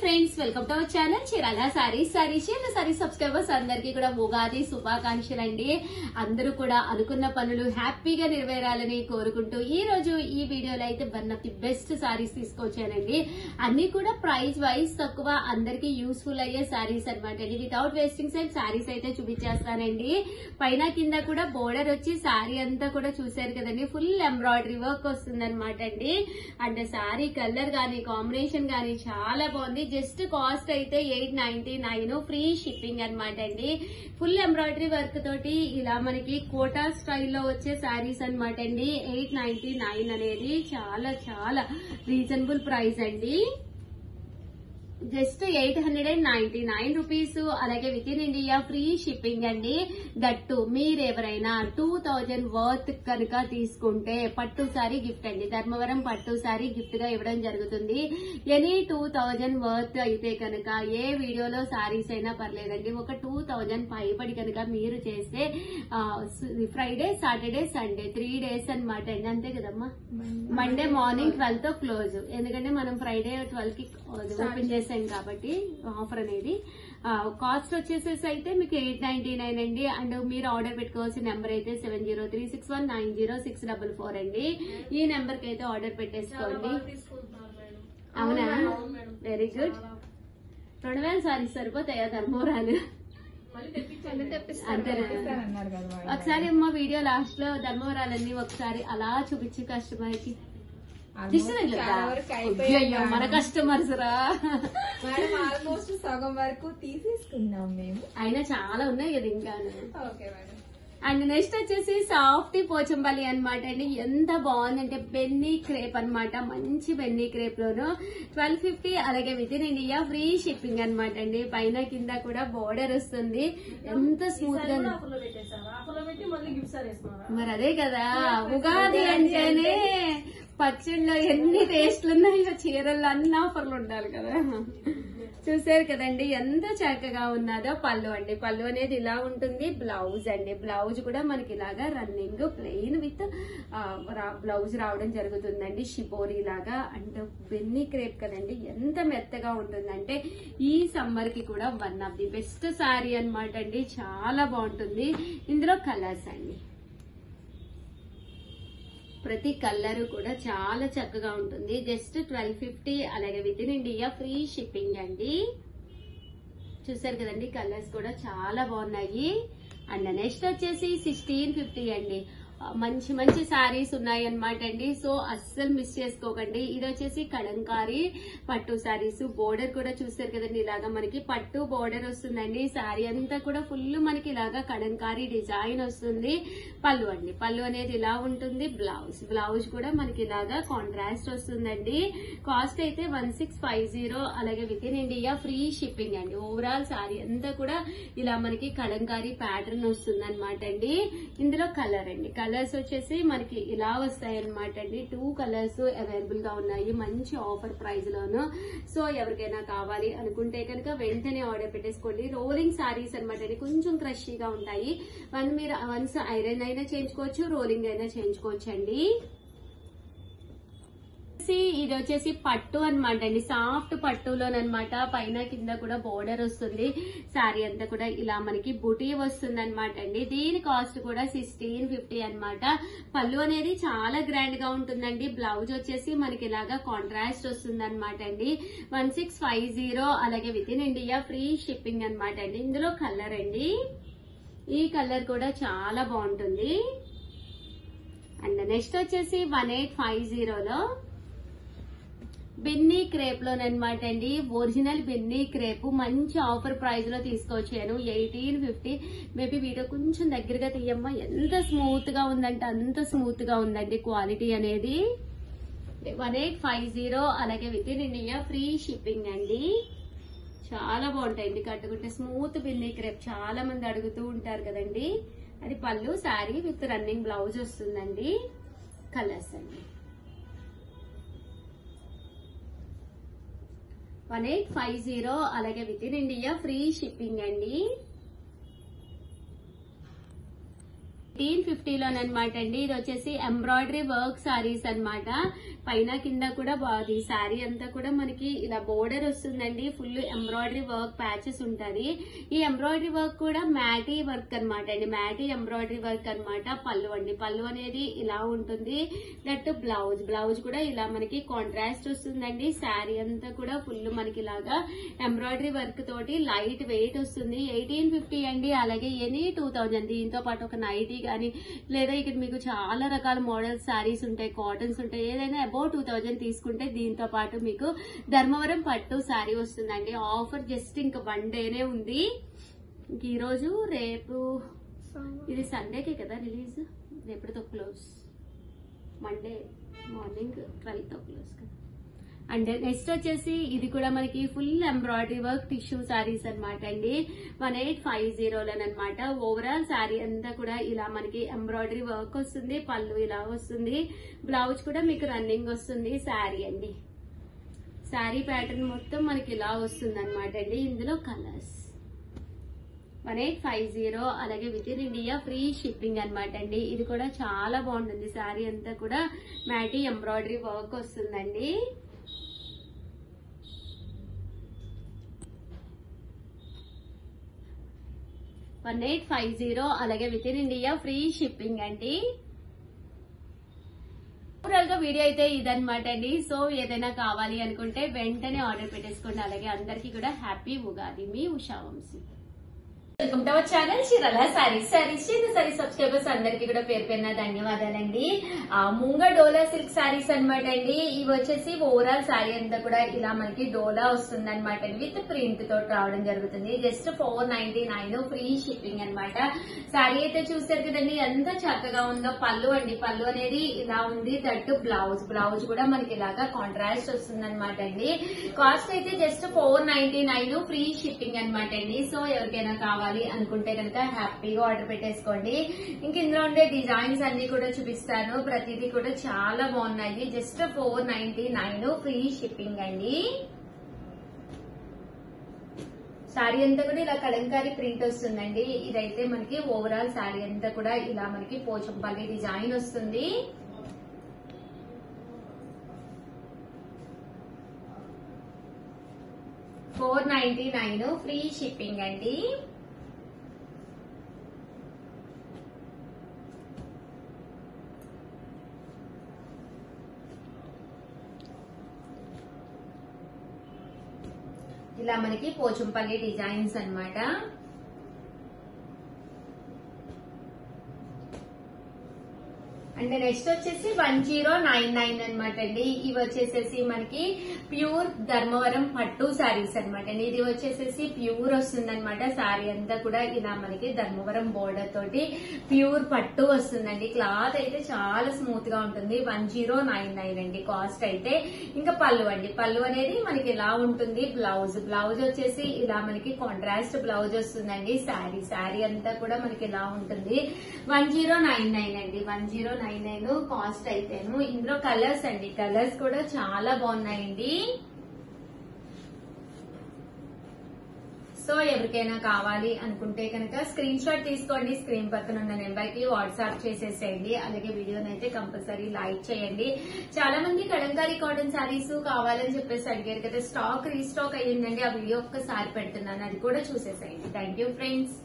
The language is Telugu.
Friends, welcome to our channel Chirala saris. Saris subscribers అందరికీ కూడా ఉగాది శుభాకాంక్షలు అండి. అందరూ కూడా అనుకున్న పనులు హ్యాపీగా నెరవేరాలని కోరుకుంటూ ఈ రోజు ఈ వీడియోలో అయితే one of the best saris తీసుకొచ్చానండి. అన్ని కూడా ప్రైస్ వైజ్ తక్కువ, అందరికి యూస్ఫుల్ అయ్యే సారీస్ అనమాట అండి. వితౌట్ వేస్టింగ్ టైం సారీస్ అయితే చూపించేస్తానండి. పైన కింద కూడా బోర్డర్ వచ్చి సారీ అంతా కూడా చూసారు కదండి, ఫుల్ ఎంబ్రాయిడరీ వర్క్ వస్తుంది అనమాట అండి. అండ్ సారీ కలర్ గానీ కాంబినేషన్ గానీ చాలా బాగుంది. జస్ట్ కాస్ట్ అయితే 899, ఫ్రీ షిప్పింగ్ అనమాట అండి. ఫుల్ ఎంబ్రాయిడరీ వర్క్ తోటి ఇలా మనకి కోటా స్టైల్లో వచ్చే శారీస్ అనమాట అండి. 899 అనేది చాలా చాలా రీజనబుల్ ప్రైస్ అండి. Just 899 rupees. అలాగే with in India free shipping అండి. దట్టు మీరెవరైనా 2000 వర్త్ కనుక తీసుకుంటే పట్టు సారీ గిఫ్ట్ అండి. ధర్మవరం పట్టు సారీ గిఫ్ట్ గా ఇవ్వడం జరుగుతుంది. ఎనీ 2000 వర్త్ అయితే కనుక ఏ వీడియోలో సారీస్ అయినా పర్లేదండి, ఒక 2000 పైబడి కనుక మీరు చేస్తే ఫ్రైడే, సాటర్డే, సండే 3 days అనమాట అండి. అంతే కదమ్మా. మండే మార్నింగ్ 12 తో క్లోజ్, ఎందుకంటే మనం ఫ్రైడే 12 కి ఓపెన్ చేసాం కాబట్టి ఆఫర్ అనేది. కాస్ట్ వచ్చేసేసి అయితే మీకు 899 అండి. అండ్ మీరు ఆర్డర్ పెట్టుకోవాల్సిన నెంబర్ అయితే 7036190644 అండి. ఈ నెంబర్ కి అయితే ఆర్డర్ పెట్టేసుకోండి. అవునా, వెరీ గుడ్. 2000 సారీస్ సరిపోతాయా ధర్మవరాలు? ఒకసారి అమ్మ వీడియో లాస్ట్ లో ధర్మవరాలన్నీ ఒకసారి అలా చూపించి కస్టమర్ కి మన కస్టమర్స్ రా. ఆల్మోస్ట్ సగం వరకు తీసేసుకున్నాం మేము. అయినా చాలా ఉన్నాయి కదా ఇంకా. అండ్ నెక్స్ట్ వచ్చేసి సాఫ్ట్ పోచంపల్లి అనమాట అండి. ఎంత బాగుందంటే బెన్నీ క్రేప్ అనమాట, మంచి బెన్నీ క్రేప్ లోను 1250. అలాగే with in India free shipping అనమాట అండి. పైన కింద కూడా బోర్డర్ వస్తుంది. ఎంత స్మూత్ గా. మరి అదే కదా, ఉగాది అంటేనే పచ్చళ్ళలో ఎన్ని టేస్ట్లు ఉన్నాయో చీరల్లో అన్ని ఆఫర్లు ఉండాలి కదా. చూసారు కదండి ఎంత చక్కగా ఉన్నదో. పళ్ళు అండి, పళ్ళు అనేది ఇలా ఉంటుంది. బ్లౌజ్ అండి, బ్లౌజ్ కూడా మనకి ఇలాగా రన్నింగ్ ప్లెయిన్ విత్ బ్లౌజ్ రావడం జరుగుతుందండి. షిపోరీ లాగా. అండ్ బెన్నీ క్రేప్ కదండి, ఎంత మెత్తగా ఉంటుందంటే ఈ సమ్మర్ కి కూడా one of the best sari అనమాట అండి. చాలా బాగుంటుంది. ఇందులో కలర్స్ అండి, ప్రతి కలర్ కూడా చాలా చక్కగా ఉంటుంది. జస్ట్ 1250. అలాగే with in India free shipping అండి. చూసారు కదండి, కలర్స్ కూడా చాలా బాగున్నాయి. అండ్ నెక్స్ట్ వచ్చేసి 1650 అండి. మంచి మంచి శారీస్ ఉన్నాయి అనమాట అండి. సో అస్సలు మిస్ చేసుకోకండి. ఇది వచ్చేసి కలంకారీ పట్టు శారీస్. బోర్డర్ కూడా చూసారు కదండి, ఇలాగా మనకి పట్టు బోర్డర్ వస్తుందండి. శారీ అంతా కూడా ఫుల్ మనకి ఇలాగా కలంకారీ డిజైన్ వస్తుంది. పళ్ళు అండి, పళ్ళు అనేది ఇలా ఉంటుంది. బ్లౌజ్ కూడా మనకి ఇలాగా కాంట్రాస్ట్ వస్తుందండి. కాస్ట్ అయితే 1650. అలాగే with in India free shipping అండి. ఓవరాల్ శారీ అంతా కూడా ఇలా మనకి కలంకారీ ప్యాటర్న్ వస్తుంది అనమాట అండి. ఇందులో కలర్ అండి, కలర్స్ వచ్చేసి మనకి ఇలా వస్తాయి అనమాట అండి. 2 కలర్స్ అవైలబుల్ గా ఉన్నాయి మంచి ఆఫర్ ప్రైస్ లోను. సో ఎవరికైనా కావాలి అనుకుంటే కనుక వెంటనే ఆర్డర్ పెట్టేసుకోండి. రోలింగ్ సారీస్ అనమాట అండి, కొంచెం క్రషీగా ఉంటాయి. మీరు వన్స్ ఐరన్ అయినా చేయించుకోవచ్చు, రోలింగ్ అయినా చేయించుకోవచ్చు అండి. ఇది వచ్చేసి పట్టు అనమాట అండి, సాఫ్ట్ పట్టులోనమాట. పైన కింద కూడా బోర్డర్ వస్తుంది. శారీ అంతా కూడా ఇలా మనకి బుటీ వస్తుంది అనమాట అండి. దీని కాస్ట్ కూడా 1650 అనమాట. పళ్ళు అనేది చాలా గ్రాండ్ గా ఉంటుందండి. బ్లౌజ్ వచ్చేసి మనకి ఇలాగా కాంట్రాస్ట్ వస్తుంది అనమాట అండి. 1650. అలాగే with in India free shipping అనమాట అండి. ఇందులో కలర్ అండి, ఈ కలర్ కూడా చాలా బాగుంటుంది. అండ్ నెక్స్ట్ వచ్చేసి 1850లో బెన్నీ క్రేప్ లోనమాట అండి. ఒరిజినల్ బెన్నీ క్రేప్ మంచి ఆఫర్ ప్రైస్ లో తీసుకొచ్చాను. 1850. మేబీ వీడియో కొంచెం దగ్గరగా తీయమ్మా. ఎంత స్మూత్ గా ఉందంటే అంత స్మూత్ గా ఉందండి క్వాలిటీ అనేది. 1850. అలాగే with in India free shipping అండి. చాలా బాగుంటాయండి కట్టుకుంటే. స్మూత్ బెన్నీ క్రేప్ చాలా మంది అడుగుతూ ఉంటారు కదండి. అది పళ్ళు, శారీ విత్ రన్నింగ్ బ్లౌజ్ వస్తుందండి. కలర్స్ అండి 1850. అలాగే with in India free shipping అండి. 1850 లోనమాట అండి. ఇది వచ్చేసి ఎంబ్రాయిడరీ వర్క్ సారీస్ అనమాట. పైన కింద కూడా బాగుంది. శారీ అంతా కూడా మనకి ఇలా బోర్డర్ వస్తుందండి. ఫుల్ ఎంబ్రాయిడరీ వర్క్ ప్యాచెస్ ఉంటది. ఈ ఎంబ్రాయిడరీ వర్క్ కూడా మ్యాటీ వర్క్ అనమాట అండి. మ్యాటీ ఎంబ్రాయిడరీ వర్క్ అనమాట. పళ్ళు అండి. పళ్ళు అనేది ఇలా ఉంటుంది. దట్ బ్లౌజ్ కూడా ఇలా మనకి కాంట్రాస్ట్ వస్తుందండి. శారీ అంతా కూడా ఫుల్ మనకి ఇలాగా ఎంబ్రాయిడరీ వర్క్ తోటి లైట్ వెయిట్ వస్తుంది. 1850 అండి. అలాగే ఎనీ 2000. దీంతో పాటు ఒక నైటీ గానీ లేదా ఇక్కడ మీకు చాలా రకాల మోడల్స్ శారీస్ ఉంటాయి, కాటన్స్ ఉంటాయి. ఏదైనా అబౌట్ 2000 తీసుకుంటే దీంతో పాటు మీకు ధర్మవరం పట్టు శారీ వస్తుందండి. ఆఫర్ జస్ట్ ఇంకా 1 డేనే ఉంది. ఈ రోజు రేపు ఇది సండేకే కదా రిలీజ్. రేపటితో క్లోజ్. మండే మార్నింగ్ 12తో క్లోజ్ కదా. అండ్ నెక్స్ట్ వచ్చేసి ఇది కూడా మనకి full embroidery work tissue saris అనమాట అండి. 1850 ఓవరాల్ శారీ అంతా కూడా ఇలా మనకి ఎంబ్రాయిడరీ వర్క్ వస్తుంది. పళ్ళు ఇలా వస్తుంది. బ్లౌజ్ కూడా మీకు రన్నింగ్ వస్తుంది. శారీ అండి. శారీ ప్యాటర్న్ మొత్తం మనకి ఇలా వస్తుంది అనమాట అండి. ఇందులో కలర్స్ 1850. అలాగే with in India free shipping అనమాట అండి. ఇది కూడా చాలా బాగుంటుంది. శారీ అంతా కూడా మ్యాటీ ఎంబ్రాయిడరీ వర్క్ వస్తుందండి. 1850. అలాగే with in India free shipping అండి. ఓవరాల్ గా వీడియో అయితే ఇదనమాట అండి. సో ఏదైనా కావాలి అనుకుంటే వెంటనే ఆర్డర్ పెట్టేసుకోండి. అలాగే అందరికీ కూడా హ్యాపీ ఉగాది. మీ Usha Vamshi. Welcome to our channel Chirala saris. Subscribers అందరికీ కూడా పేరు పేరున ధన్యవాదాలండి. ముంగ డోలా సిల్క్ సారీస్ అనమాట అండి. ఇవి వచ్చేసి ఓవరాల్ సారీ అంతా కూడా ఇలా మనకి డోలా వస్తుంది అనమాట అండి. విత్ ప్రింట్ తోటి రావడం జరుగుతుంది. జస్ట్ 499 ఫ్రీ షిప్పింగ్ అనమాట. సారీ అయితే చూసారు కదండి ఎంత చక్కగా ఉందో. పళ్ళు అండి. పళ్ళు అనేది ఇలా ఉంది. దట్టు బ్లౌజ్ కూడా మనకి ఇలాగా కాంట్రాస్ట్ వస్తుంది అనమాట అండి. కాస్ట్ అయితే జస్ట్ 499 ఫ్రీ షిప్పింగ్ అనమాట అండి. సో ఎవరికైనా కావాలి అనుకుంటే కనుక హ్యాపీగా ఆర్డర్ పెట్టేసుకోండి. ఇంక ఇందులో ఉండే డిజైన్స్ అన్ని కూడా చూపిస్తాను. ప్రతిదీ కూడా చాలా బాగున్నాయి. జస్ట్ 499 ఫ్రీ షిప్పింగ్ అండి. శారీ అంతా కూడా ఇలా కలంకారీ ప్రింట్ వస్తుందండి. ఇదైతే మనకి ఓవరాల్ శారీ అంతా కూడా ఇలా మనకి పోచంపల్లి డిజైన్ వస్తుంది. $499 ఫ్రీ షిప్పింగ్ అండి. ఇలా మనకి పోచంపల్లి డిజైన్స్ అన్నమాట. అండ్ నెక్స్ట్ వచ్చేసి 1099 అనమాట అండి. ఇవి వచ్చేసేసి మనకి ప్యూర్ ధర్మవరం పట్టు శారీస్ అనమాట అండి. ఇది వచ్చేసేసి ప్యూర్ వస్తుంది అనమాట. శారీ అంతా కూడా ఇలా మనకి ధర్మవరం బోర్డర్ తోటి ప్యూర్ పట్టు వస్తుందండి. క్లాత్ అయితే చాలా స్మూత్ గా ఉంటుంది. 1099 అండి కాస్ట్ అయితే. ఇంకా పళ్ళు అండి. పళ్ళు అనేది మనకి ఇలా ఉంటుంది. బ్లౌజ్ వచ్చేసి ఇలా మనకి కాంట్రాస్ట్ బ్లౌజ్ వస్తుందండి. శారీ అంతా కూడా మనకి ఇలా ఉంటుంది. 1099 అండి. 1099 కాస్ట్ అయితేను. ఇందులో కలర్స్ అండి. కలర్స్ కూడా చాలా బాగున్నాయండి. సో ఎవరికైనా కావాలి అనుకుంటే కనుక స్క్రీన్ షాట్ తీసుకోండి. స్క్రీన్ పక్కన ఉన్న నెంబర్ కి వాట్సాప్ చేసేసేయండి. అలాగే వీడియోని అయితే కంపల్సరీ లైక్ చేయండి. చాలా మంది కలంకారీ కాటన్ శారీస్ కావాలని చెప్పేసి అడిగారు కదా. స్టాక్ రీస్టాక్ అయ్యిందండి. ఆ వీడియో ఒక్కసారి పెడుతున్నాను. అది కూడా చూసేసేయండి. Thank you friends.